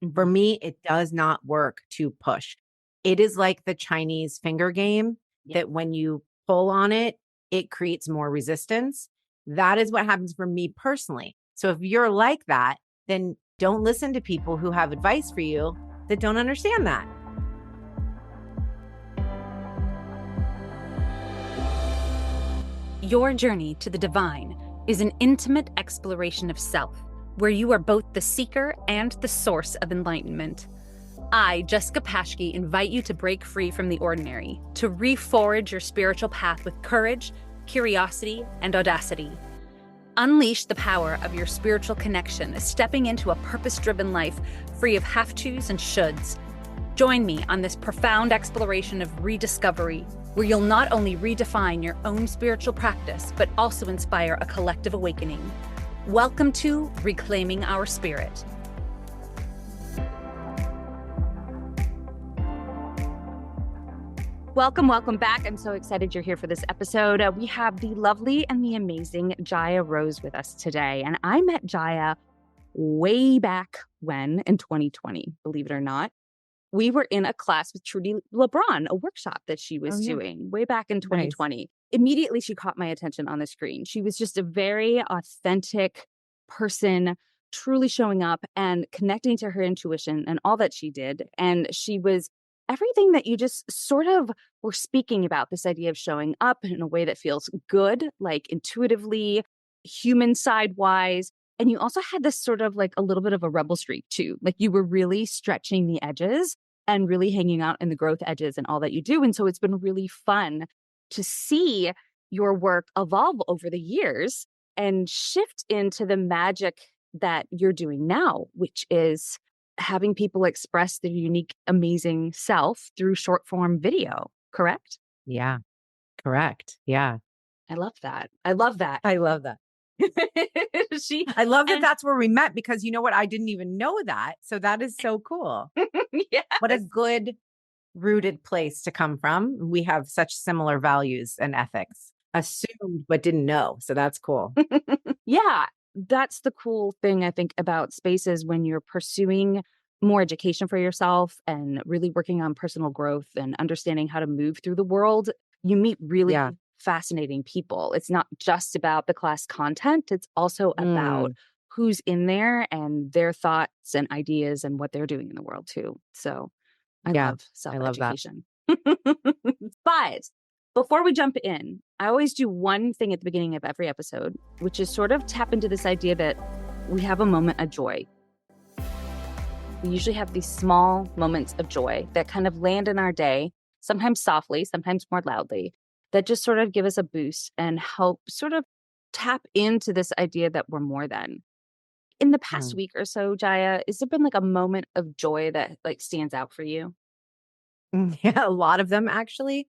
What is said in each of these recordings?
For Mhm. me, it does not work to push. It is like the Chinese finger game Yeah. that when you pull on it, it creates more resistance. That is what happens for me personally. So if you're like that, then don't listen to people who have advice for you that don't understand that. Your journey to the divine is an intimate exploration of self, where you are both the seeker and the source of enlightenment. I, Jessica Paschke, invite you to break free from the ordinary, to reforge your spiritual path with courage, curiosity, and audacity. Unleash the power of your spiritual connection, stepping into a purpose-driven life free of have-tos and shoulds. Join me on this profound exploration of rediscovery, where you'll not only redefine your own spiritual practice, but also inspire a collective awakening. Welcome to Reclaiming Our Spirit. Welcome back. I'm so excited you're here for this episode. We have the lovely and the amazing Jaya Rose with us today. And I met Jaya way back when in 2020, believe it or not. We were in a class with Trudy LeBron, a workshop that she was doing way back in Nice. 2020. Immediately, she caught my attention on the screen. She was just a very authentic person, truly showing up and connecting to her intuition and all that she did. And she was everything that you just sort of were speaking about, this idea of showing up in a way that feels good, like intuitively, human side wise. And you also had this sort of like a little bit of a rebel streak too. Like you were really stretching the edges and really hanging out in the growth edges and all that you do. And so it's been really fun to see your work evolve over the years and shift into the magic that you're doing now, which is having people express their unique, amazing self through short form video, correct? Yeah, correct. Yeah. I love that. I love that. I love that. She I love that and that's where we met because you know what? I didn't even know that. So that is so cool. What a yes. good rooted place to come from. We have such similar values and ethics. Assumed but didn't know. So that's cool. Yeah, that's the cool thing I think about spaces when you're pursuing more education for yourself and really working on personal growth and understanding how to move through the world. You meet really Yeah. fascinating people. It's not just about the class content, it's also about Mm, who's in there and their thoughts and ideas and what they're doing in the world too. So I yeah. love I love that. self-education. But before we jump in, I always do one thing at the beginning of every episode, which is sort of tap into this idea that we have a moment of joy. We usually have these small moments of joy that kind of land in our day, sometimes softly, sometimes more loudly, that just sort of give us a boost and help sort of tap into this idea that we're more than. In the past Mm. week or so, Jaya, has there been like a moment of joy that like stands out for you? Yeah, a lot of them actually.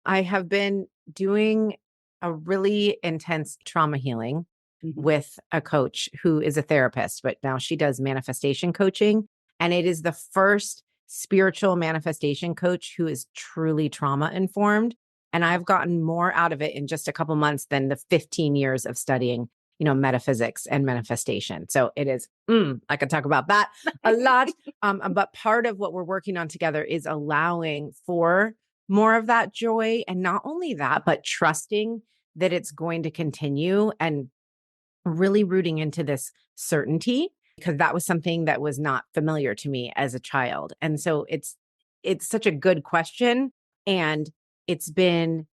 I have been doing a really intense trauma healing Mhm. with a coach who is a therapist, but now she does manifestation coaching. And it is the first spiritual manifestation coach who is truly trauma informed. And I've gotten more out of it in just a couple months than the 15 years of studying, metaphysics and manifestation. So it is, I could talk about that a lot. But part of what we're working on together is allowing for more of that joy. And not only that, but trusting that it's going to continue and really rooting into this certainty because that was something that was not familiar to me as a child. And so it's such a good question and it's been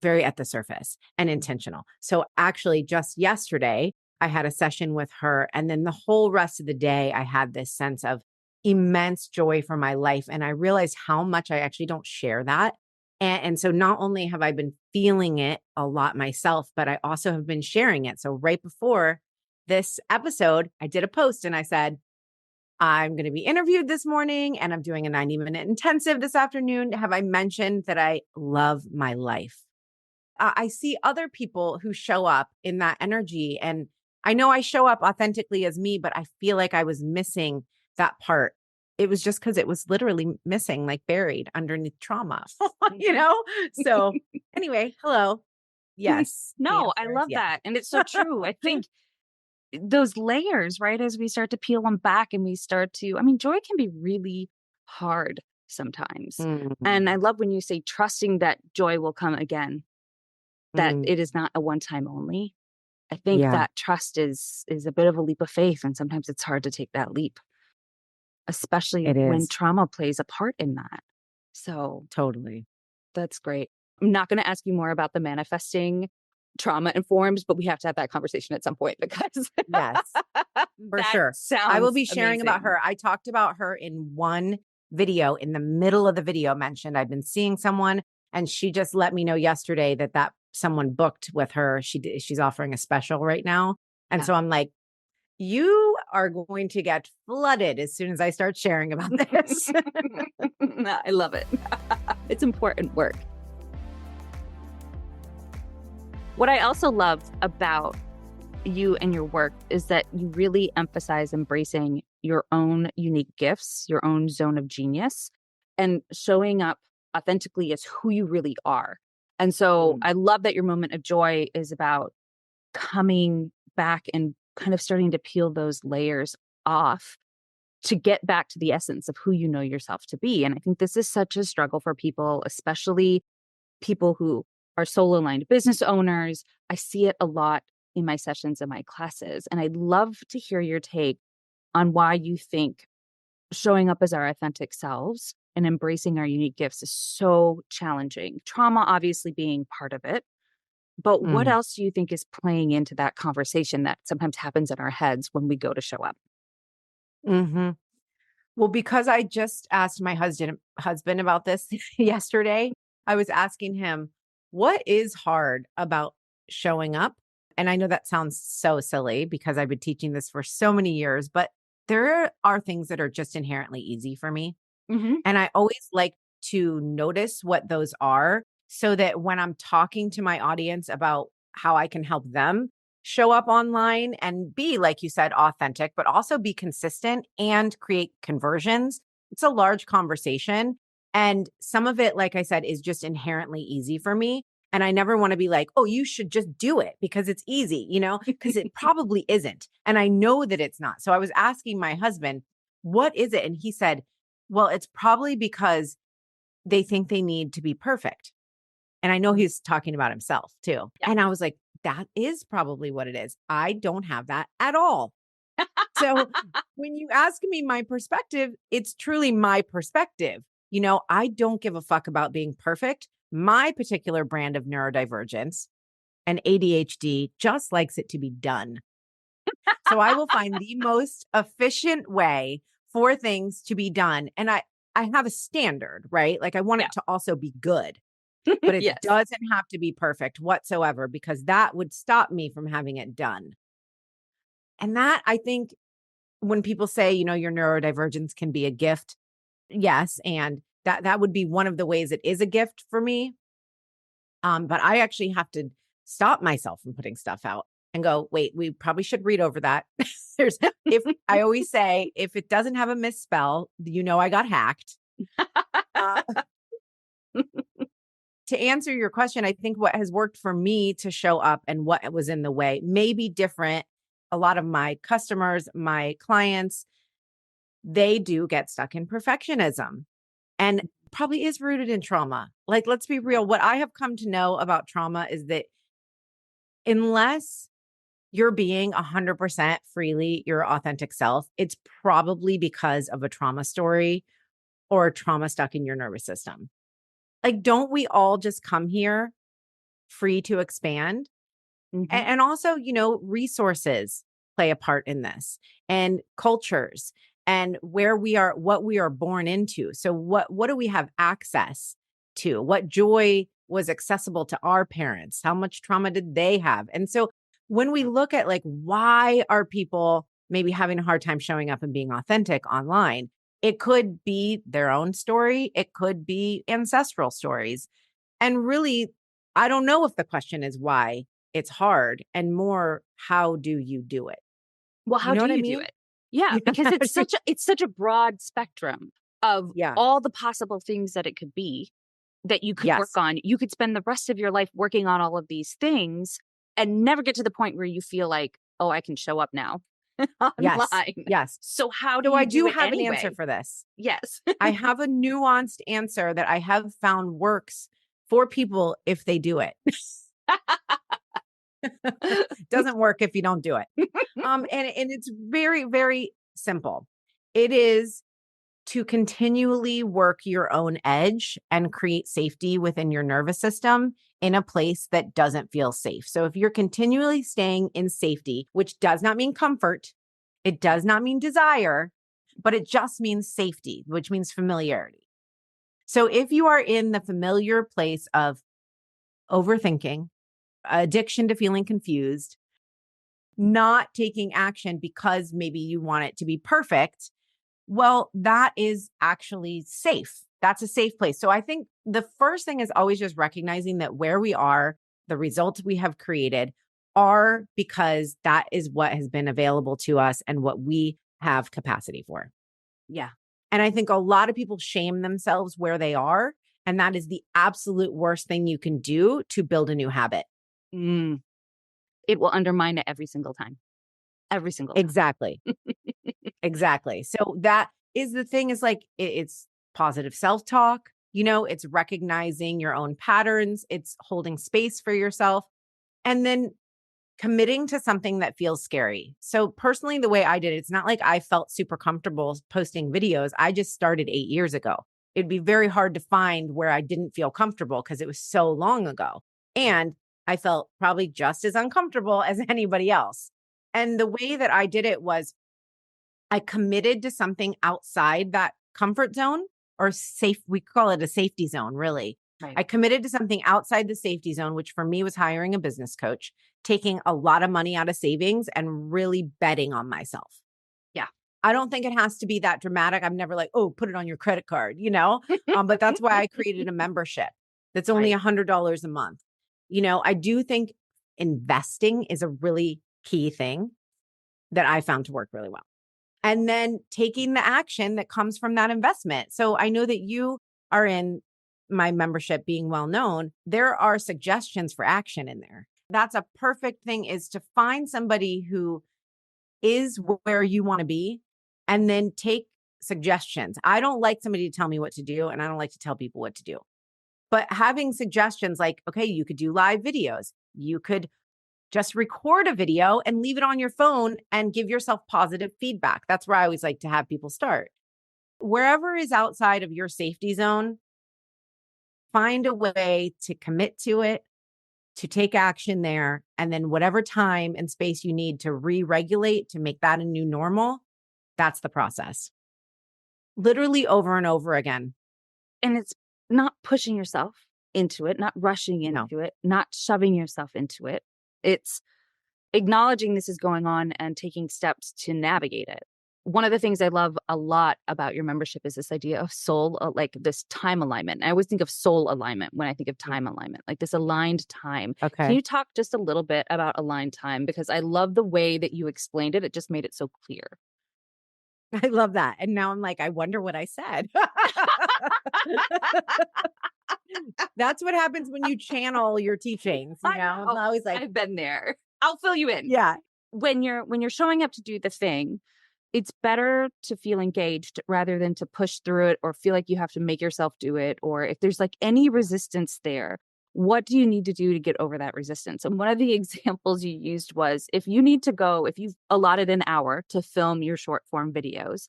very at the surface and intentional. So actually just yesterday I had a session with her and then the whole rest of the day I had this sense of immense joy for my life and I realized how much I actually don't share that. And so not only have I been feeling it a lot myself, but I also have been sharing it. So right before this episode, I did a post and I said, I'm going to be interviewed this morning and I'm doing a 90-minute intensive this afternoon. Have I mentioned that I love my life? I see other people who show up in that energy. And I know I show up authentically as me, but I feel like I was missing that part. It was just because it was literally missing, like buried underneath trauma, you know? So, anyway, hello. Yes. The No, I answer is love yes. that. And it's so true. I think those layers, right? As we start to peel them back and we start to, I mean, joy can be really hard sometimes. And I Mm, love when you say trusting that joy will come again, that mm, it is not a one time only. I think yeah, that trust is a bit of a leap of faith. And sometimes it's hard to take that leap, especially it when is. trauma plays a part in that. So Totally. that's great. I'm not going to ask you more about the manifesting trauma informed, but we have to have that conversation at some point because Yes. For that sure. I will sounds be sharing about amazing. her. I talked about her in one video. In the middle of the video, mentioned I've been seeing someone, and she just let me know yesterday that someone booked with her. She's offering a special right now. And Yeah. so I'm like, you are going to get flooded as soon as I start sharing about this. I love it. It's important work. What I also love about you and your work is that you really emphasize embracing your own unique gifts, your own zone of genius, and showing up authentically as who you really are. And so Mm, I love that your moment of joy is about coming back and kind of starting to peel those layers off to get back to the essence of who you know yourself to be. And I think this is such a struggle for people, especially people who are solo aligned business owners. I see it a lot in my sessions and my classes. And I'd love to hear your take on why you think showing up as our authentic selves and embracing our unique gifts is so challenging. Trauma, obviously, being part of it. But what mm, else do you think is playing into that conversation that sometimes happens in our heads when we go to show up? hmm Well, because I just asked my husband about this yesterday, I was asking him, what is hard about showing up? And I know that sounds so silly because I've been teaching this for so many years, but there are things that are just inherently easy for me. Hmm. And I always like to notice what those are so that when I'm talking to my audience about how I can help them show up online and be, like you said, authentic, but also be consistent and create conversions. It's a large conversation. And some of it, like I said, is just inherently easy for me. And I never want to be like, oh, you should just do it because it's easy, because it probably isn't. And I know that it's not. So I was asking my husband, what is it? And he said, well, it's probably because they think they need to be perfect. And I know he's talking about himself too. Yeah. And I was like, that is probably what it is. I don't have that at all. So when you ask me my perspective, it's truly my perspective. I don't give a fuck about being perfect. My particular brand of neurodivergence and ADHD just likes it to be done. So I will find the most efficient way for things to be done. And I have a standard, right? Like I want Yeah. it to also be good, but it Yes. doesn't have to be perfect whatsoever because that would stop me from having it done. And that I think when people say, your neurodivergence can be a gift, yes, and that would be one of the ways it is a gift for me. But I actually have to stop myself from putting stuff out and go, wait, we probably should read over that. If I always say, if it doesn't have a misspell, I got hacked. Uh, to answer your question, I think what has worked for me to show up and what was in the way may be different. A lot of my customers, my clients, they do get stuck in perfectionism and probably is rooted in trauma. Like, let's be real. What I have come to know about trauma is that unless you're being 100% freely your authentic self, it's probably because of a trauma story or trauma stuck in your nervous system. Like, don't we all just come here free to expand? Hmm. And also, resources play a part in this and cultures and where we are, what we are born into. So what do we have access to? What joy was accessible to our parents? How much trauma did they have? And so when we look at like why are people maybe having a hard time showing up and being authentic online, it could be their own story, it could be ancestral stories. And really, I don't know if the question is why it's hard and more, how do you do it? Well, You how know do what I you do mean? it? Yeah, because it's such a broad spectrum of Yeah. all the possible things that it could be that you could work Yes. on. You could spend the rest of your life working on all of these things and never get to the point where you feel like, oh, I can show up now Yes. online. Yes. So how do So I you do do it have an answer anyway? for this. Yes. I have a nuanced answer that I have found works for people if they do it. Doesn't work if you don't do it. And it's very, very simple. It is to continually work your own edge and create safety within your nervous system in a place that doesn't feel safe. So if you're continually staying in safety, which does not mean comfort, it does not mean desire, but it just means safety, which means familiarity. So if you are in the familiar place of overthinking, addiction to feeling confused, not taking action because maybe you want it to be perfect, well, that is actually safe. That's a safe place. So I think the first thing is always just recognizing that where we are, the results we have created are because that is what has been available to us and what we have capacity for. Yeah. And I think a lot of people shame themselves where they are. And that is the absolute worst thing you can do to build a new habit. Mm. It will undermine it every single time. Every single time. Exactly. Exactly. So that is the thing is like, it's positive self-talk, it's recognizing your own patterns, it's holding space for yourself, and then committing to something that feels scary. So personally, the way I did it, it's not like I felt super comfortable posting videos. I just started 8 years ago. It'd be very hard to find where I didn't feel comfortable because it was so long ago. And I felt probably just as uncomfortable as anybody else. And the way that I did it was I committed to something outside that comfort zone or safe. We call it a safety zone, really. Right. I committed to something outside the safety zone, which for me was hiring a business coach, taking a lot of money out of savings and really betting on myself. Yeah. I don't think it has to be that dramatic. I'm never like, oh, put it on your credit card. But that's why I created a membership that's only Right. $100 a month. I do think investing is a really key thing that I found to work really well. And then taking the action that comes from that investment. So I know that you are in my membership being well known. There are suggestions for action in there. That's a perfect thing is to find somebody who is where you want to be and then take suggestions. I don't like somebody to tell me what to do, and I don't like to tell people what to do. But having suggestions like, okay, you could do live videos. You could just record a video and leave it on your phone and give yourself positive feedback. That's where I always like to have people start. Wherever is outside of your safety zone, find a way to commit to it, to take action there. And then whatever time and space you need to re-regulate to make that a new normal, that's the process. Literally over and over again. And it's not pushing yourself into it, not rushing No. into it, not shoving yourself into it. It's acknowledging this is going on and taking steps to navigate it. One of the things I love a lot about your membership is this idea of soul, like this time alignment. I always think of soul alignment when I think of time alignment, like this aligned time. Can Okay. you talk just a little bit about aligned time? Because I love the way that you explained it. It just made it so clear. I love that. And now I'm like, I wonder what I said. That's what happens when you channel your teachings. I know. I'm always like, I've been there. I'll fill you in. yeah, When you're showing up to do the thing, it's better to feel engaged rather than to push through it or feel like you have to make yourself do it. Or if there's like any resistance there, what do you need to do to get over that resistance? And one of the examples you used was if you've allotted an hour to film your short form videos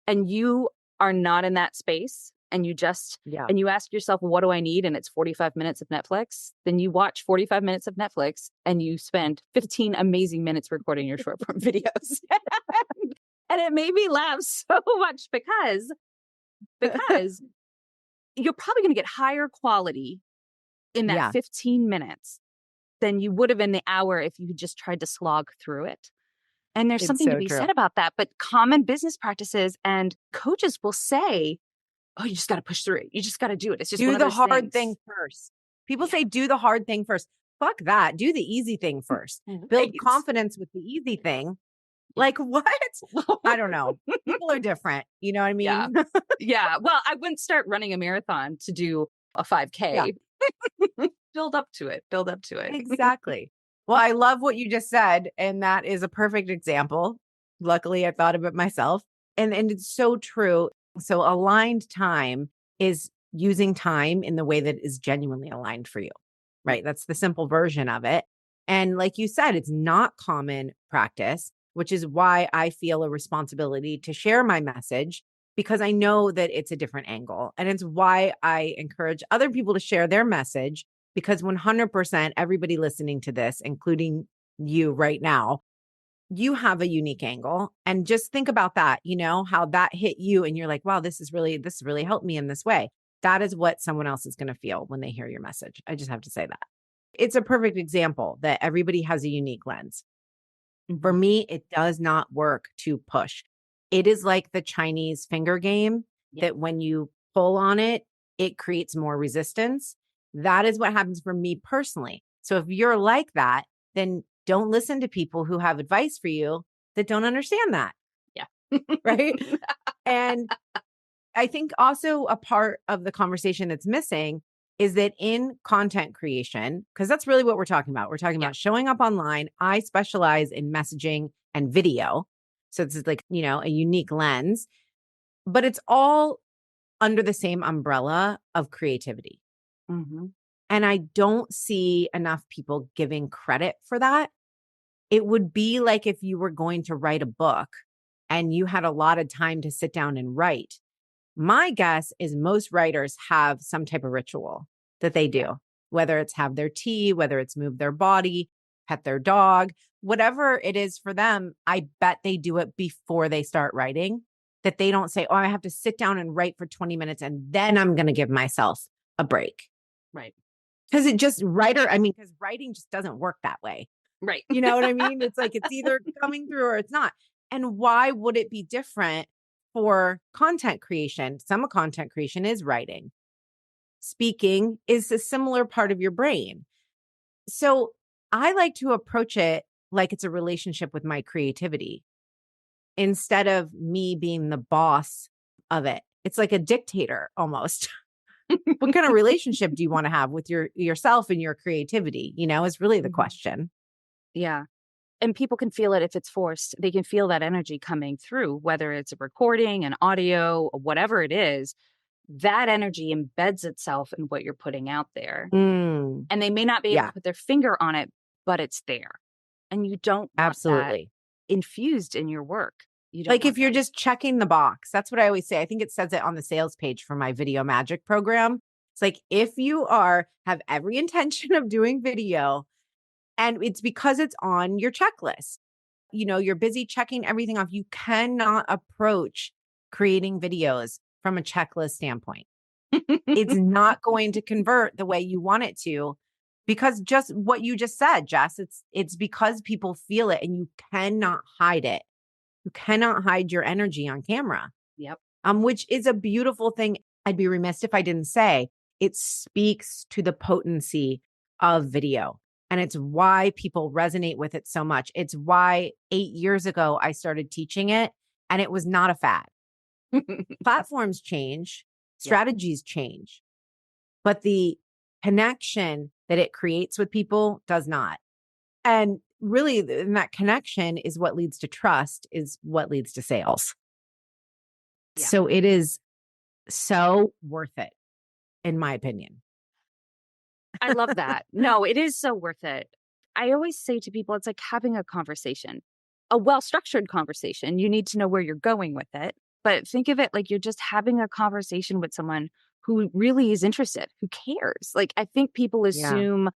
and you are not in that space and yeah, and you ask yourself, what do I need? And it's 45 minutes of Netflix. Then you watch 45 minutes of Netflix and you spend 15 amazing minutes recording your short form videos. And it made me laugh so much because you're probably going to get higher quality in that yeah. 15 minutes than you would have in the hour if you just tried to slog through it. And there's It's something to so be true. said about that. But common business practices and coaches will say, oh, you just got to push through it. You just got to do it. It's just one Do of the those hard things. thing first. People Yeah. say, do the hard thing first. Fuck that. Do the easy thing first. Build Right. confidence with the easy thing. Like what? I don't know. People are different. You know what I Yeah. mean? Yeah. Well, I wouldn't start running a marathon to do a 5K. Yeah, Build up to it. Build up to it. exactly. Well, I love what you just said. And that is a perfect example. Luckily, I thought of it myself. And it's so true. So aligned time is using time in the way that is genuinely aligned for you, Yeah. right? That's the simple version of it. And like you said, it's not common practice, which is why I feel a responsibility to share my message because I know that it's a different angle. And it's why I encourage other people to share their message because 100% everybody listening to this, including you right now, you have a unique angle. And just think about that, how that hit you. And you're like, wow, this really helped me in this way. That is what someone else is going to feel when they hear your message. I just have to say that. It's a perfect example that everybody has a unique lens. For Mhm. me, it does not work to push. It is like the Chinese finger game Yeah. that when you pull on it, it creates more resistance. That is what happens for me personally. So if you're like that, then don't listen to people who have advice for you that don't understand that. Yeah. Right. And I think also a part of the conversation that's missing is that in content creation, because that's really what we're talking about. We're talking Yeah. about showing up online. I specialize in messaging and video. So it's like, a unique lens, but it's all under the same umbrella of creativity. Mhm. And I don't see enough people giving credit for that. It would be like if you were going to write a book and you had a lot of time to sit down and write. My guess is most writers have some type of ritual that they Yeah. do, whether it's have their tea, whether it's move their body, pet their dog, whatever it is for them. I bet they do it before they start writing, that they don't say, oh, I have to sit down and write for 20 minutes and then I'm going to give myself a break. Right. Because because writing just doesn't work that way. Right. You know what I mean? It's like it's either coming through or it's not. And why would it be different for content creation? Some of content creation is writing. Speaking is a similar part of your brain. So I like to approach it like it's a relationship with my creativity instead of me being the boss of it. It's like a dictator almost. What kind of relationship do you want to have with yourself and your creativity? Is really the Mhm. question. Yeah. And people can feel it if it's forced. They can feel that energy coming through, whether it's a recording, an audio, whatever it is. That energy embeds itself in what you're putting out there. Mm, And they may not be able to yeah, put their finger on it, but it's there. And you don't want that absolutely. infused in your work. You don't Like want if you're that. just checking the box, that's what I always say. I think it says it on the sales page for my video magic program. It's like if you have every intention of doing video and it's because it's on your checklist, you're busy checking everything off. You cannot approach creating videos from a checklist standpoint. It's not going to convert the way you want it to because just what you just said, Jess, it's because people feel it and you cannot hide it. You cannot hide your energy on camera, Yep. which is a beautiful thing. I'd be remiss if I didn't say it speaks to the potency of video. And it's why people resonate with it so much. It's why 8 years ago I started teaching it and it was not a fad. Platforms change, Yeah. strategies change, but the connection that it creates with people does not. And really, and that connection is what leads to trust, is what leads to sales. Yeah. So it is so worth it, in my opinion. I love that. No, it is so worth it. I always say to people, it's like having a conversation, a well structured conversation. You need to know where you're going with it. But think of it like you're just having a conversation with someone who really is interested, who cares. Like, I think people Yeah. assume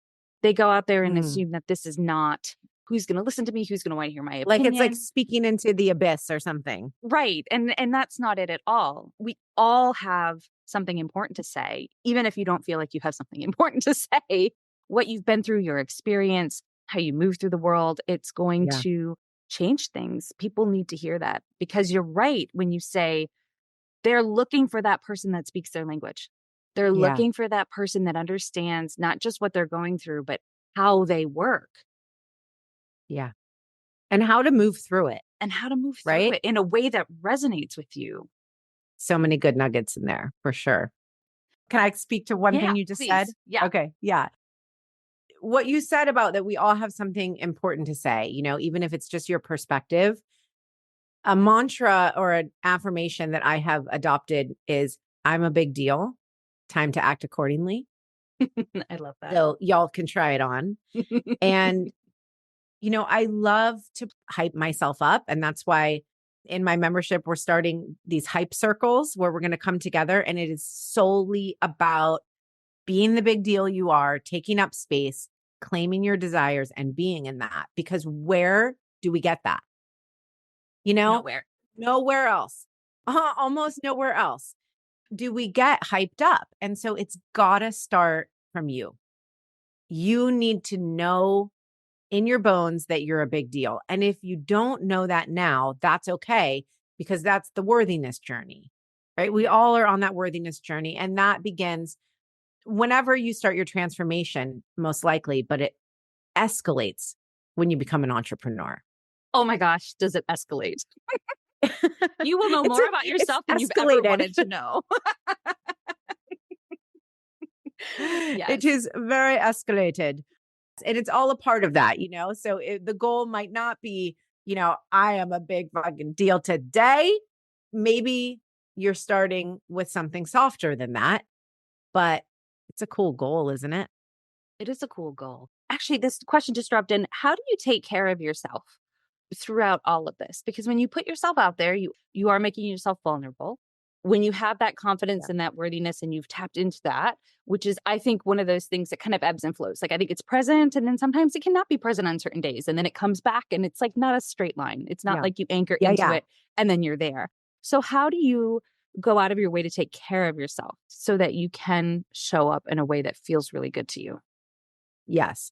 they go out there and Mm. assume that this is not who's going to listen to me, who's going to want to hear my Like it's like opinion. speaking into the abyss or something. Right. And that's not it at all. We all have something important to say, even if you don't feel like you have something important to say. What you've been through, your experience, how you move through the world, it's going Yeah. to change things. People need to hear that because you're right when you say they're looking for that person that speaks their language. They're Yeah. looking for that person that understands not just what they're going through, but how they work Yeah. And how to move through it, and how to move through right? it in a way that resonates with you. So many good nuggets in there for sure. Can I speak to one Yeah, thing you just said? please. Yeah. Okay. Yeah. what you said about that we all have something important to say, even if it's just your perspective, a mantra or an affirmation that I have adopted is I'm a big deal. Time to act accordingly. I love that. So y'all can try it on. And, I love to hype myself up. And that's why in my membership, we're starting these hype circles where we're going to come together. And it is solely about being the big deal you are, taking up space, claiming your desires, and being in that. Because where do we get that? Nowhere. Nowhere else. Almost nowhere else do we get hyped up. And so it's got to start from you. You need to know in your bones that you're a big deal. And if you don't know that now, that's okay, because that's the worthiness journey, right? We all are on that worthiness journey. And that begins whenever you start your transformation, most likely, but it escalates when you become an entrepreneur. Oh my gosh, does it escalate? You will know more about yourself than you've ever wanted to know. Yes. It is very escalated. And it's all a part of that, So the goal might not be, I am a big fucking deal today. Maybe you're starting with something softer than that, but it's a cool goal, isn't it? It is a cool goal. Actually, this question just dropped in. How do you take care of yourself throughout all of this? Because when you put yourself out there, you are making yourself vulnerable. When you have that confidence and that worthiness and you've tapped into that, which is, I think, one of those things that kind of ebbs and flows. Like, I think it's present and then sometimes it cannot be present on certain days. And then it comes back and it's like not a straight line. It's not like you anchor into it and then you're there. So how do you go out of your way to take care of yourself so that you can show up in a way that feels really good to you? Yes.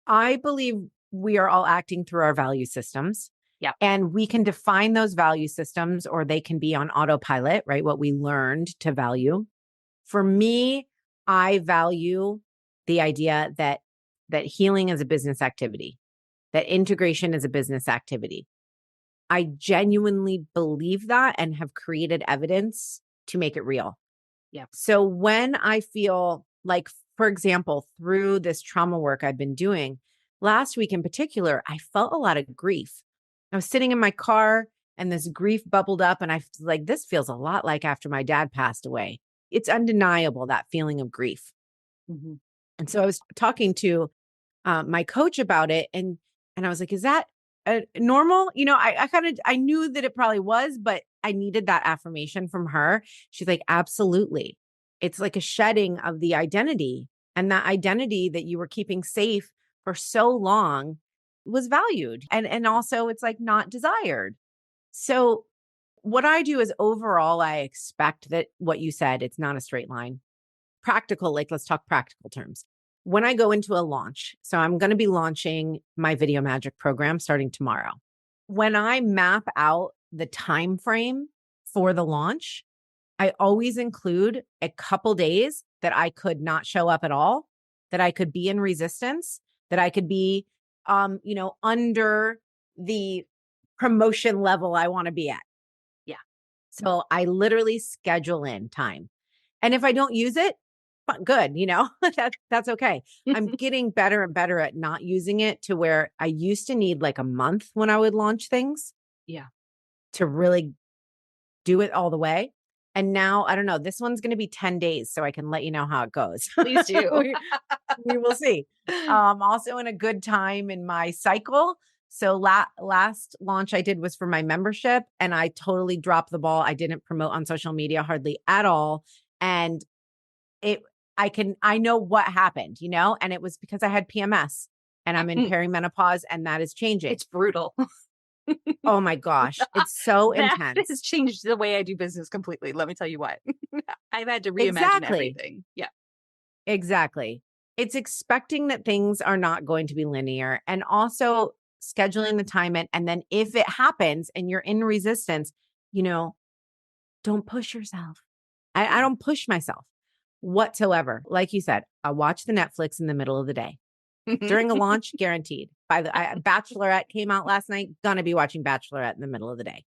I believe we are all acting through our value systems. Yeah. And we can define those value systems, or they can be on autopilot, right? What we learned to value. For me, I value the idea that healing is a business activity, that integration is a business activity. I genuinely believe that and have created evidence to make it real. Yeah. So when I feel like, for example, through this trauma work I've been doing, last week in particular, I felt a lot of grief. I was sitting in my car and this grief bubbled up, and I was like, this feels a lot like after my dad passed away. It's undeniable, that feeling of grief. Mm-hmm. And so I was talking to my coach about it, and I was like, is that normal? I knew that it probably was, but I needed that affirmation from her. She's like, absolutely. It's like a shedding of the identity, and that identity that you were keeping safe for so long was valued. And also it's like not desired. So what I do is, overall, I expect that what you said, it's not a straight line. Practical, like, let's talk practical terms. When I go into a launch, so I'm going to be launching my Video Magic program starting tomorrow. When I map out the time frame for the launch, I always include a couple days that I could not show up at all, that I could be in resistance, that I could be under the promotion level I want to be at. Yeah. So I literally schedule in time. And if I don't use it, good, that's okay. I'm getting better and better at not using it, to where I used to need like a month when I would launch things. Yeah. To really do it all the way. And now, I don't know, this one's going to be 10 days, so I can let you know how it goes. Please do. we will see. Also in a good time in my cycle. So last launch I did was for my membership, and I totally dropped the ball. I didn't promote on social media hardly at all. And I know what happened, and it was because I had PMS and I'm in perimenopause, and that is changing. It's brutal. Oh my gosh. It's so that intense. has changed the way I do business completely. Let me tell you what. I've had to reimagine everything. Yeah. Exactly. It's expecting that things are not going to be linear, and also scheduling the time in. And then if it happens and you're in resistance, don't push yourself. I don't push myself whatsoever. Like you said, I watch the Netflix in the middle of the day. During a launch, guaranteed. Bachelorette came out last night. Gonna be watching Bachelorette in the middle of the day.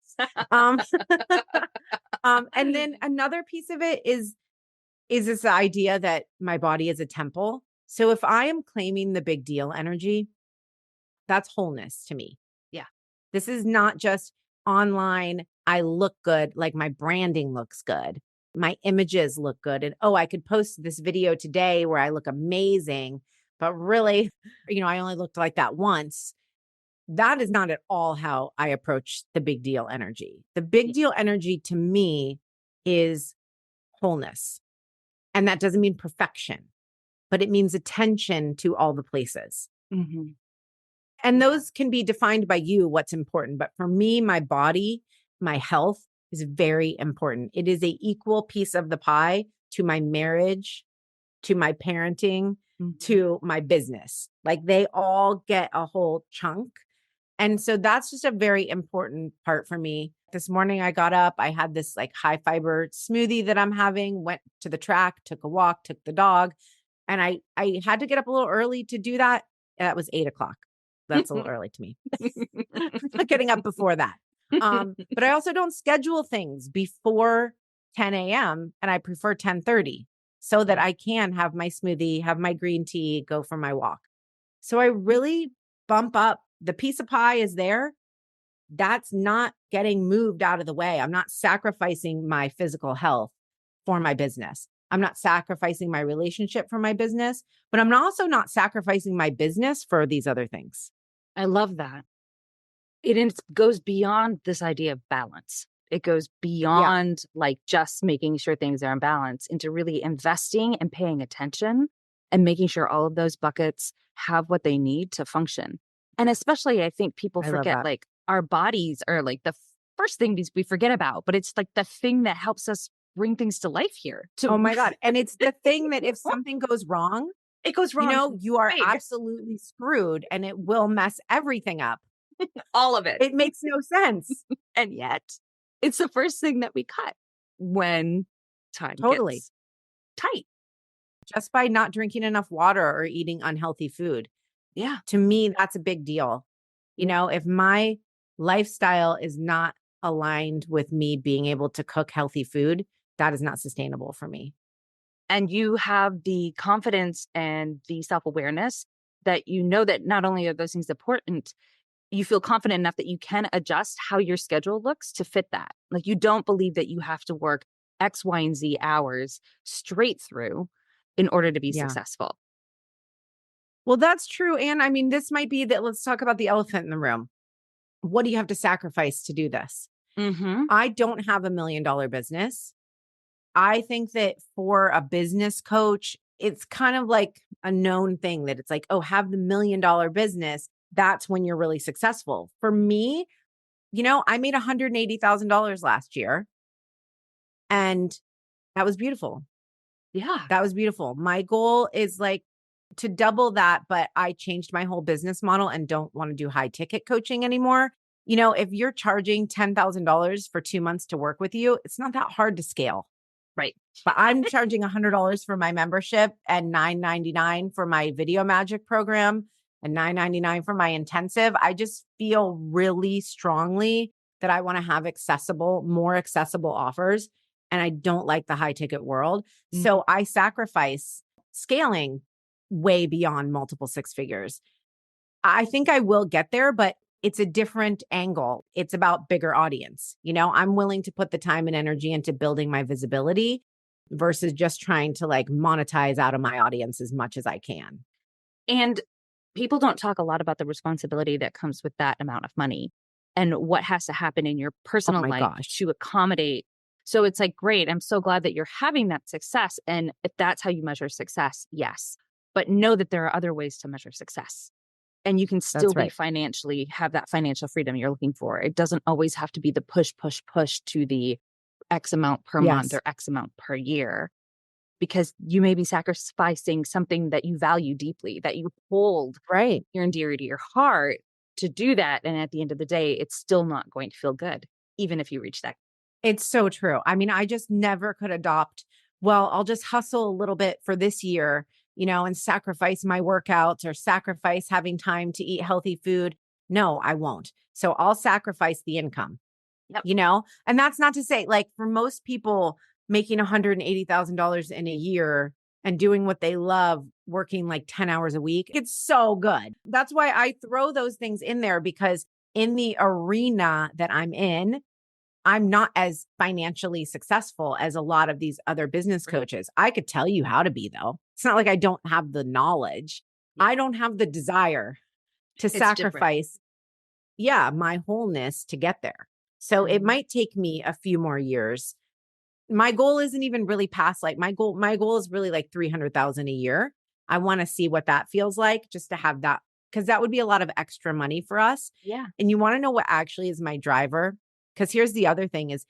And then another piece of it is this idea that my body is a temple. So if I am claiming the big deal energy, that's wholeness to me. Yeah. This is not just online, I look good, like my branding looks good. My images look good. And oh, I could post this video today where I look amazing, but really, I only looked like that once. That is not at all how I approach the big deal energy. The big deal energy to me is wholeness. And that doesn't mean perfection, but it means attention to all the places. Mm-hmm. And those can be defined by you, what's important. But for me, my body, my health is very important. It is a equal piece of the pie to my marriage, to my parenting, to my business. Like they all get a whole chunk. And so that's just a very important part for me. This morning I got up, I had this like high fiber smoothie that I'm having, went to the track, took a walk, took the dog. And I had to get up a little early to do that. That was 8 o'clock. That's a little early to me. I'm not getting up before that. But I also don't schedule things before 10 a.m. and I prefer 10:30 so that I can have my smoothie, have my green tea, go for my walk. So I really bump up. The piece of pie is there. That's not getting moved out of the way. I'm not sacrificing my physical health for my business. I'm not sacrificing my relationship for my business, but I'm also not sacrificing my business for these other things. I love that. It goes beyond this idea of balance. It goes Yeah, beyond like just making sure things are in balance into really investing and paying attention and making sure all of those buckets have what they need to function. And especially, I think people I love forget that. like our bodies are like the first thing we forget about, but it's like the thing that helps us bring things to life here. Oh To my God. And it's the thing that if something goes wrong, it goes wrong you are big, absolutely screwed and it will mess everything up. all of it. It makes no sense. And yet, it's the first thing that we cut when time Totally. gets tight. Just by not drinking enough water or eating unhealthy food. Yeah. To me, that's a big deal. Yeah. If my lifestyle is not aligned with me being able to cook healthy food, that is not sustainable for me. And you have the confidence and the self awareness that you know that not only are those things important, you feel confident enough that you can adjust how your schedule looks to fit that. Like you don't believe that you have to work X, Y, and Z hours straight through in order to be Yeah. successful. Well, that's true. And I mean, this might be that let's talk about the elephant in the room. What do you have to sacrifice to do this? Mm-hmm. I don't have $1 million business. I think that for a business coach, it's kind of like a known thing that it's like, oh, have the $1 million business. That's when you're really successful. For me, I made $180,000 last year and that was beautiful. Yeah. That was beautiful. My goal is like to double that, but I changed my whole business model and don't want to do high ticket coaching anymore. If you're charging $10,000 for 2 months to work with you, it's not that hard to scale. Right. But I'm charging $100 for my membership and $9.99 for my video magic program and $9.99 for my intensive. I just feel really strongly that I want to have more accessible offers. And I don't like the high ticket world. Mhm. So I sacrifice scaling way beyond multiple six figures. I think I will get there, but it's a different angle. It's about bigger audience. I'm willing to put the time and energy into building my visibility versus just trying to like monetize out of my audience as much as I can. And people don't talk a lot about the responsibility that comes with that amount of money and what has to happen in your Oh personal my life gosh. to accommodate. So it's like, great, I'm so glad that you're having that success. And if that's how you measure success, yes. But know that there are other ways to measure success. And you can still That's be right. financially, have that financial freedom you're looking for. It doesn't always have to be the push, push, push to the X amount per month Yes. or X amount per year, because you may be sacrificing something that you value deeply, that you hold Right. near and dear to your heart to do that. And at the end of the day, it's still not going to feel good, even if you reach that. It's so true. I mean, I just never could adopt, well, I'll just hustle a little bit for this year, and sacrifice my workouts or sacrifice having time to eat healthy food. No, I won't. So I'll sacrifice the income, Yep. And that's not to say like for most people making $180,000 in a year, and doing what they love, working like 10 hours a week. It's so good. That's why I throw those things in there, because in the arena that I'm in, I'm not as financially successful as a lot of these other business coaches. I could tell you how to be, though. It's not like I don't have the knowledge. Yeah. I don't have the desire to It's different. sacrifice, my wholeness to get there. So it might take me a few more years. My goal isn't even really past, like my goal is really like 300,000 a year. I want to see what that feels like, just to have that, because that would be a lot of extra money for us. Yeah. And you want to know what actually is my driver? Because here's the other thing is,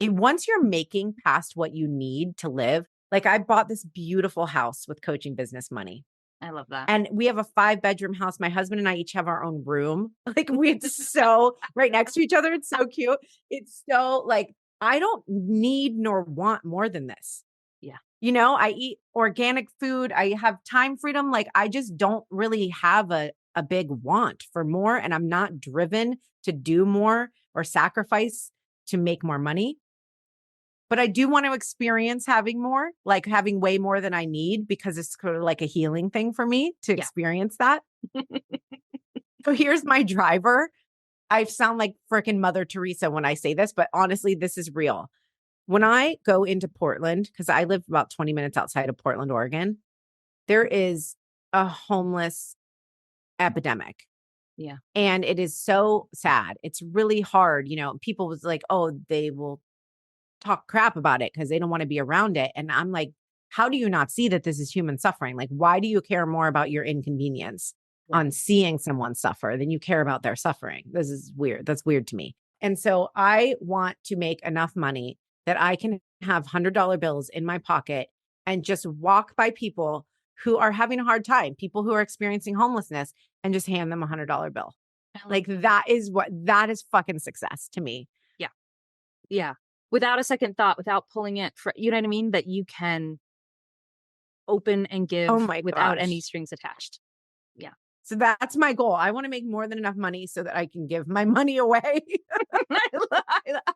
once you're making past what you need to live, like I bought this beautiful house with coaching business money. I love that. And we have a 5-bedroom house. My husband and I each have our own room. Like it's so right next to each other. It's so cute. It's so like, I don't need nor want more than this. Yeah. I eat organic food. I have time freedom. Like I just don't really have a big want for more. And I'm not driven to do more or sacrifice to make more money. But I do want to experience having more, like having way more than I need, because it's sort of like a healing thing for me to experience that. So here's my driver. I sound like freaking Mother Teresa when I say this, but honestly, this is real. When I go into Portland, because I live about 20 minutes outside of Portland, Oregon, there is a homeless epidemic. Yeah. And it is so sad. It's really hard. People was like, oh, they will talk crap about it because they don't want to be around it. And I'm like, how do you not see that this is human suffering? Like, why do you care more about your inconvenience on seeing someone suffer than you care about their suffering? This is weird. That's weird to me. And so I want to make enough money that I can have $100 bills in my pocket and just walk by people who are having a hard time, people who are experiencing homelessness, and just hand them $100 bill. Like that is fucking success to me. Yeah. Yeah. Without a second thought, without pulling it for, you know what I mean? That you can open and give without any strings attached. Yeah. So that's my goal. I want to make more than enough money so that I can give my money away.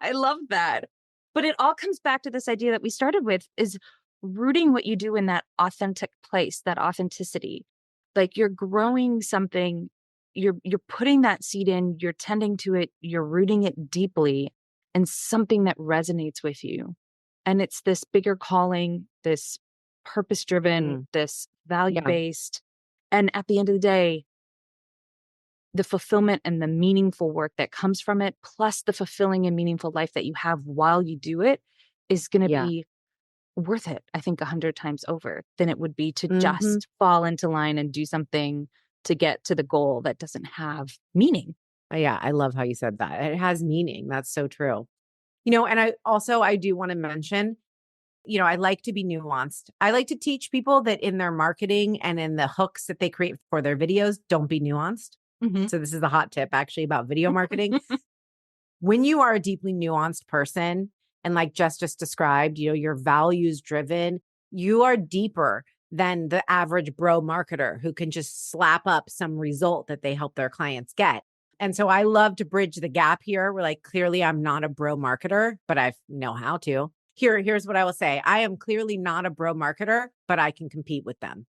I love that. But it all comes back to this idea that we started with, is rooting what you do in that authentic place, that authenticity. Like you're growing something, you're putting that seed in, you're tending to it, you're rooting it deeply, and something that resonates with you. And it's this bigger calling, this purpose-driven, this value-based. And at the end of the day, the fulfillment and the meaningful work that comes from it, plus the fulfilling and meaningful life that you have while you do it, is going to be worth it, I think, 100 times over than it would be to just fall into line and do something to get to the goal that doesn't have meaning. Yeah, I love how you said that. It has meaning. That's so true. And I do want to mention, I like to be nuanced. I like to teach people that in their marketing and in the hooks that they create for their videos, don't be nuanced. So this is the hot tip actually about video marketing. When you are a deeply nuanced person, and like Jess just described, you're values driven, you are deeper than the average bro marketer who can just slap up some result that they help their clients get. And so I love to bridge the gap here. We're like, clearly I'm not a bro marketer, but I know how to. Here's what I will say. I am clearly not a bro marketer, but I can compete with them.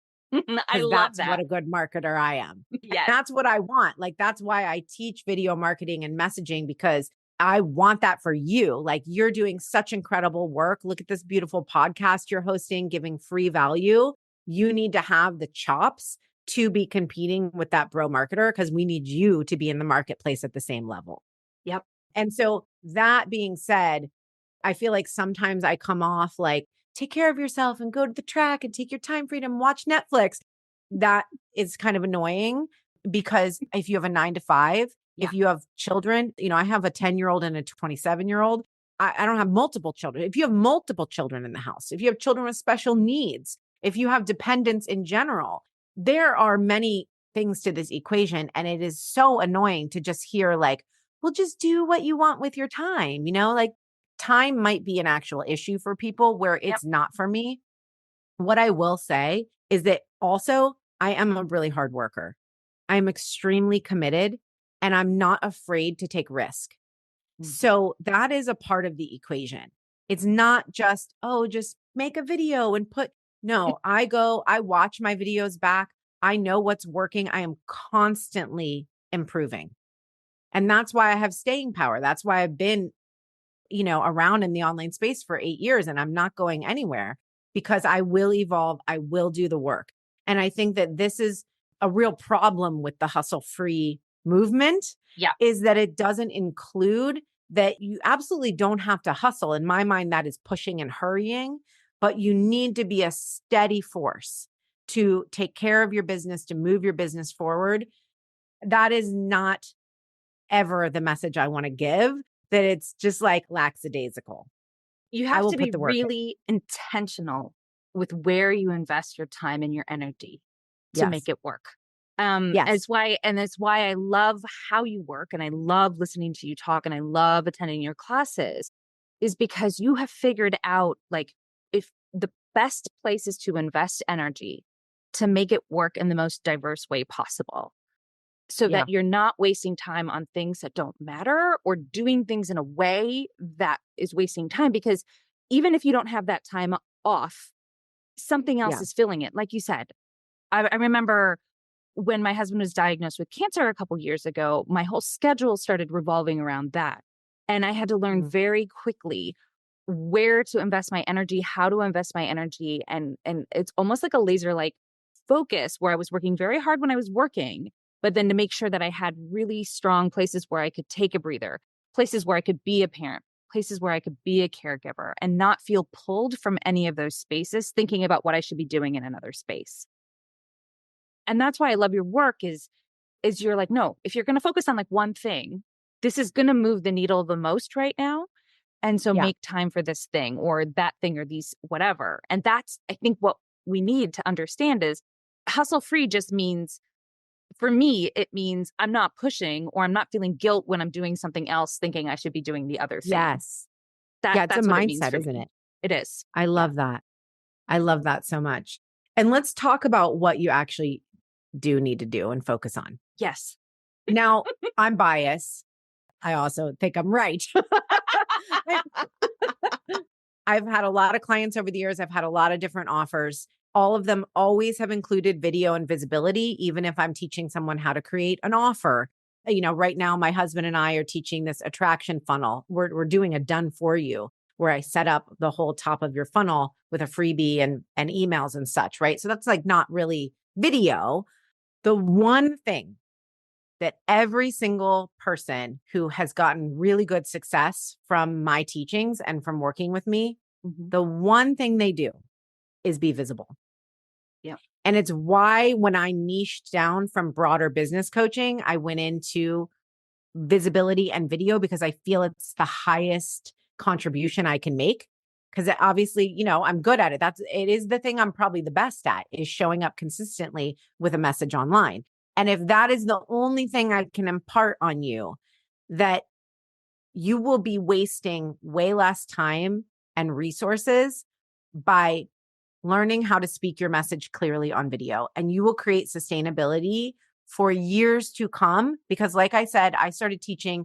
I love that. What a good marketer I am. Yes. That's what I want. Like, that's why I teach video marketing and messaging, because I want that for you. Like, you're doing such incredible work. Look at this beautiful podcast you're hosting, giving free value. You need to have the chops to be competing with that bro marketer, because we need you to be in the marketplace at the same level. Yep. And so that being said, I feel like sometimes I come off like, take care of yourself and go to the track and take your time freedom, watch Netflix. That is kind of annoying, because if you have a 9 to 5, if you have children, I have a 10-year-old and a 27-year-old. I don't have multiple children. If you have multiple children in the house, if you have children with special needs, if you have dependents in general, there are many things to this equation. And it is so annoying to just hear like, well, just do what you want with your time. Like time might be an actual issue for people where it's not for me. What I will say is that also I am a really hard worker. I'm extremely committed, and I'm not afraid to take risk. So that is a part of the equation. It's not just, just make a video and put No, I watch my videos back. I know what's working. I am constantly improving. And that's why I have staying power. That's why I've been, around in the online space for 8 years and I'm not going anywhere because I will evolve. I will do the work. And I think that this is a real problem with the hustle free movement Yeah. is that it doesn't include that you absolutely don't have to hustle. In my mind, that is pushing and hurrying, but you need to be a steady force to take care of your business, to move your business forward. That is not ever the message I want to give, that it's just like lackadaisical. You I have will to be put the work in. really intentional with where you invest your time and your energy to make Yes. it work. Yes. That's why I love how you work and I love listening to you talk and I love attending your classes is because you have figured out like if the best places to invest energy to make it work in the most diverse way possible so Yeah. that you're not wasting time on things that don't matter or doing things in a way that is wasting time. Because even if you don't have that time off, something else Yeah. is filling it. Like you said, I remember when my husband was diagnosed with cancer a couple years ago, my whole schedule started revolving around that. And I had to learn Mhm. very quickly where to invest my energy, how to invest my energy. And it's almost like a laser like focus where I was working very hard when I was working, but then to make sure that I had really strong places where I could take a breather, places where I could be a parent, places where I could be a caregiver and not feel pulled from any of those spaces, thinking about what I should be doing in another space. And that's why I love your work is you're like, no, if you're going to focus on like one thing, this is going to move the needle the most right now. And so Yeah. make time for this thing or that thing or these whatever. And that's, I think, what we need to understand is hustle free just means, for me, it means I'm not pushing or I'm not feeling guilt when I'm doing something else, thinking I should be doing the other thing. Yes. Yeah. It's a That's what it means mindset, for isn't me. it? It is. I Yeah. love that. I love that so much. And let's talk about what you actually do need to do and focus on. Yes. Now, I'm biased. I also think I'm right. I've had a lot of clients over the years. I've had a lot of different offers. All of them always have included video and visibility, even if I'm teaching someone how to create an offer. Right now, my husband and I are teaching this attraction funnel. We're doing a done for you where I set up the whole top of your funnel with a freebie and emails and such, right? So that's like not really video. The one thing that every single person who has gotten really good success from my teachings and from working with me, Mm-hmm. the one thing they do is be visible. Yeah. And it's why when I niched down from broader business coaching, I went into visibility and video because I feel it's the highest contribution I can make. Because obviously, I'm good at it. It is the thing I'm probably the best at is showing up consistently with a message online. And if that is the only thing I can impart on you, that you will be wasting way less time and resources by learning how to speak your message clearly on video. And you will create sustainability for years to come. Because like I said, I started teaching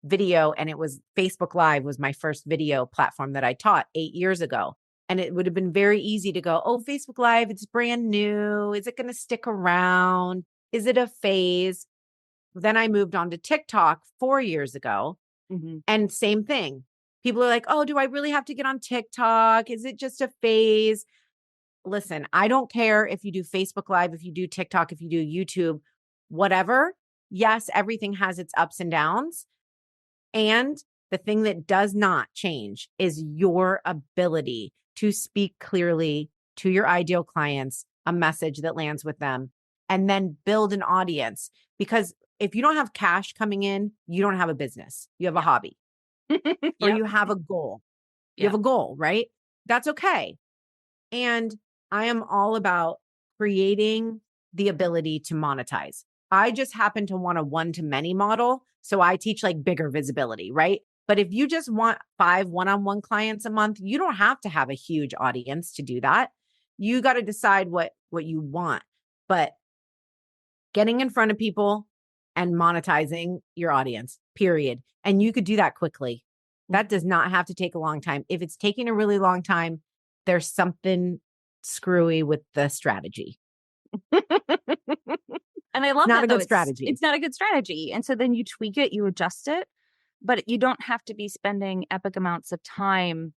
video and it was Facebook Live was my first video platform that I taught 8 years ago. And it would have been very easy to go, oh, Facebook Live, it's brand new. Is it going to stick around? Is it a phase? Then I moved on to TikTok 4 years ago. Mm-hmm. And same thing. People are like, oh, do I really have to get on TikTok? Is it just a phase? Listen, I don't care if you do Facebook Live, if you do TikTok, if you do YouTube, whatever. Yes, everything has its ups and downs. And the thing that does not change is your ability to speak clearly to your ideal clients, a message that lands with them, and then build an audience. Because if you don't have cash coming in, you don't have a business. You have a hobby or Yep. you have a goal. You have Yep. a goal, right? That's okay. And I am all about creating the ability to monetize. I just happen to want a one-to-many model. So I teach like bigger visibility, right? But if you just want 5 one-on-one clients a month, you don't have to have a huge audience to do that. You got to decide what you want. But getting in front of people and monetizing your audience, period. And you could do that quickly. That does not have to take a long time. If it's taking a really long time, there's something screwy with the strategy. And I love Not that a though. good strategy. It's not a good strategy. And so then you tweak it, you adjust it, but you don't have to be spending epic amounts of time.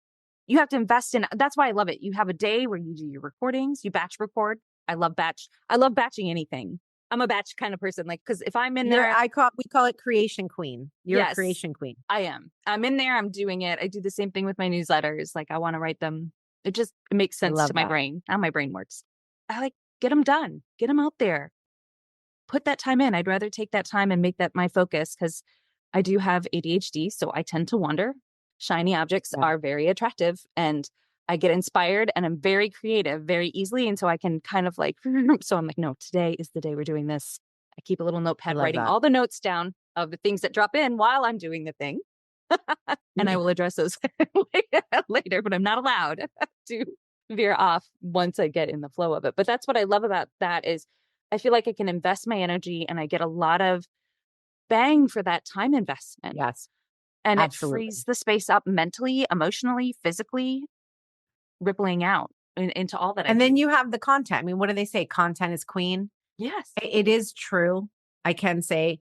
You have to invest in, that's why I love it. You have a day where you do your recordings, you batch record. I love batch. I love batching anything. I'm a batch kind of person. Like, cause if I'm in there, we call it creation queen. You're a yes, creation queen. I am. I'm in there. I'm doing it. I do the same thing with my newsletters. Like I want to write them. It makes I sense love to my that. brain. How my brain works. I like get them done. Get them out there. Put that time in. I'd rather take that time and make that my focus because I do have ADHD. So I tend to wander. Shiny objects Yeah. are very attractive and I get inspired and I'm very creative very easily. And so I can kind of like, so I'm like, no, today is the day we're doing this. I keep a little I notepad love writing that. all the notes down of the things that drop in while I'm doing the thing. And I will address those later, but I'm not allowed to veer off once I get in the flow of it. But that's what I love about that is I feel like I can invest my energy and I get a lot of bang for that time investment. Yes, And it absolutely. frees the space up mentally, emotionally, physically, rippling out into all that I And do. then you have the content. I mean, what do they say? Content is queen. Yes. It is true. I can say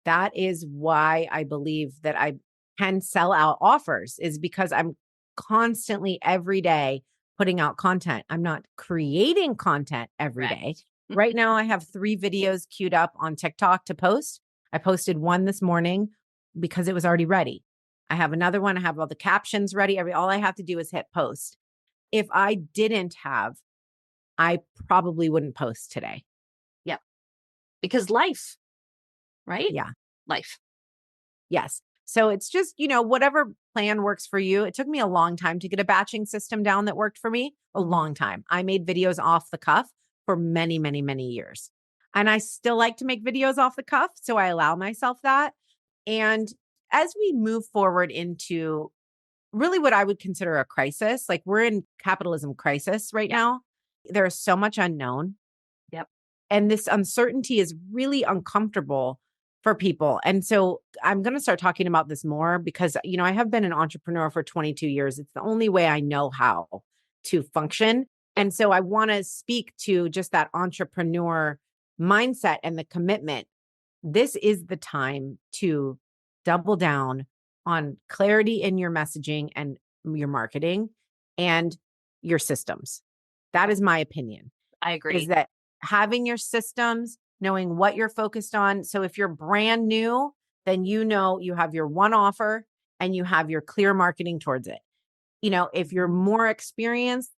that is why I believe that I can sell out offers is because I'm constantly every day putting out content. I'm not creating content every day. Right now, I have 3 videos queued up on TikTok to post. I posted one this morning because it was already ready. I have another one. I have all the captions ready. All I have to do is hit post. If I didn't have, I probably wouldn't post today. Yep. Because life, right? Yeah. Life. Yes. So it's just, whatever plan works for you. It took me a long time to get a batching system down that worked for me, a long time. I made videos off the cuff for many, many, many years. And I still like to make videos off the cuff. So I allow myself that. And as we move forward into really what I would consider a crisis, like we're in capitalism crisis right now, there is so much unknown. Yep. And this uncertainty is really uncomfortable for people. And so I'm going to start talking about this more because, I have been an entrepreneur for 22 years. It's the only way I know how to function. And so I want to speak to just that entrepreneur mindset and the commitment. This is the time to double down on clarity in your messaging and your marketing and your systems. That is my opinion. I agree. Is that having your systems, knowing what you're focused on. So if you're brand new, then you have your one offer and you have your clear marketing towards it. If you're more experienced,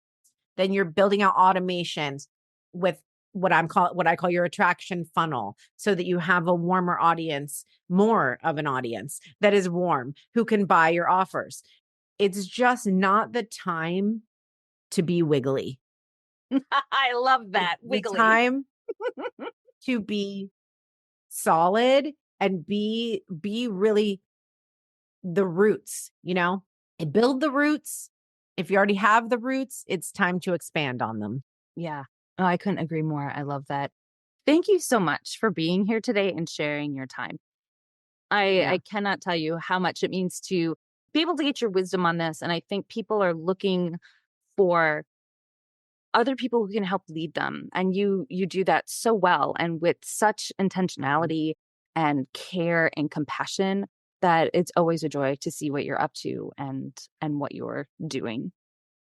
then you're building out automations with what I call your attraction funnel so that you have a warmer audience, more of an audience that is warm who can buy your offers. It's just not the time to be wiggly. I love that. Wiggly. The time to be solid and be really the roots, and build the roots. If you already have the roots, it's time to expand on them. Yeah. Oh, I couldn't agree more. I love that. Thank you so much for being here today and sharing your time. I cannot tell you how much it means to be able to get your wisdom on this. And I think people are looking for other people who can help lead them. And you do that so well and with such intentionality and care and compassion that it's always a joy to see what you're up to and what you're doing.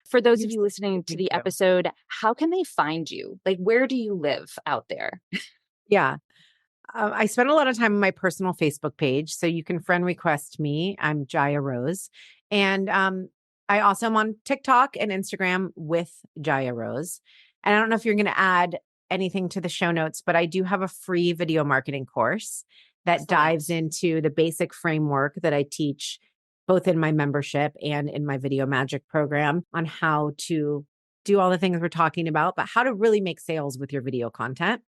For those of you listening to the episode, how can they find you? Like, where do you live out there? Yeah. I spend a lot of time on my personal Facebook page, so you can friend request me. I'm Jaya Rose. And I also am on TikTok and Instagram with Jaya Rose. And I don't know if you're going to add anything to the show notes, but I do have a free video marketing course that dives into the basic framework that I teach both in my membership and in my Video Magic program on how to do all the things we're talking about, but how to really make sales with your video content.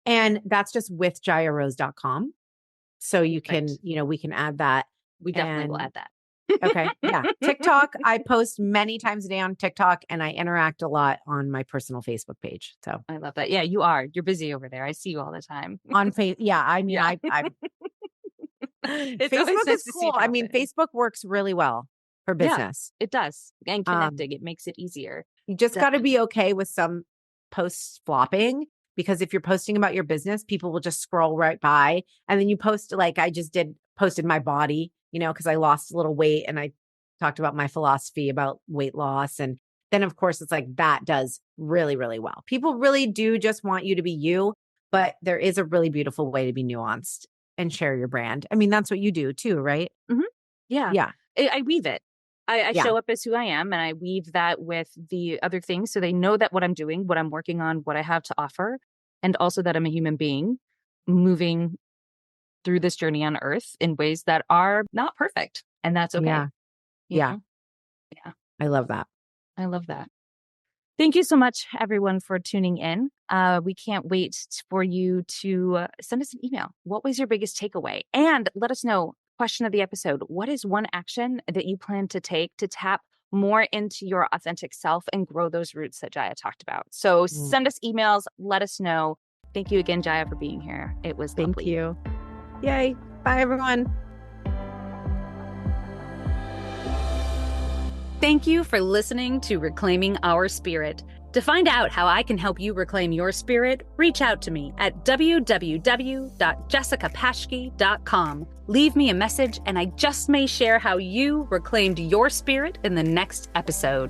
And that's just with jayarose.com. So you can, we can add that. We definitely will add that. Okay. Yeah. TikTok. I post many times a day on TikTok and I interact a lot on my personal Facebook page. So I love that. Yeah, you are. You're busy over there. I see you all the time. On Facebook. Yeah. I mean, Yeah. I It's Facebook is cool. I mean, Facebook works really well for business. Yeah, it does. And connecting, it makes it easier. You just got to be okay with some posts flopping, because if you're posting about your business, people will just scroll right by. And then you post, like I just posted my body, because I lost a little weight and I talked about my philosophy about weight loss. And then, of course, it's like that does really, really well. People really do just want you to be you, but there is a really beautiful way to be nuanced and share your brand. I mean, that's what you do too, right? Mm-hmm. Yeah. Yeah. I weave it. I Yeah. show up as who I am, and I weave that with the other things so they know that what I'm doing, what I'm working on, what I have to offer, and also that I'm a human being moving through this journey on earth in ways that are not perfect. And that's okay. Yeah. You Yeah. know? Yeah. I love that. I love that. Thank you so much, everyone, for tuning in. We can't wait for you to send us an email. What was your biggest takeaway? And let us know, question of the episode, what is one action that you plan to take to tap more into your authentic self and grow those roots that Jaya talked about? So send us emails. Let us know. Thank you again, Jaya, for being here. It was lovely. Thank you. Yay. Bye, everyone. Thank you for listening to Reclaiming Our Spirit. To find out how I can help you reclaim your spirit, reach out to me at www.jessicapashke.com. Leave me a message and I just may share how you reclaimed your spirit in the next episode.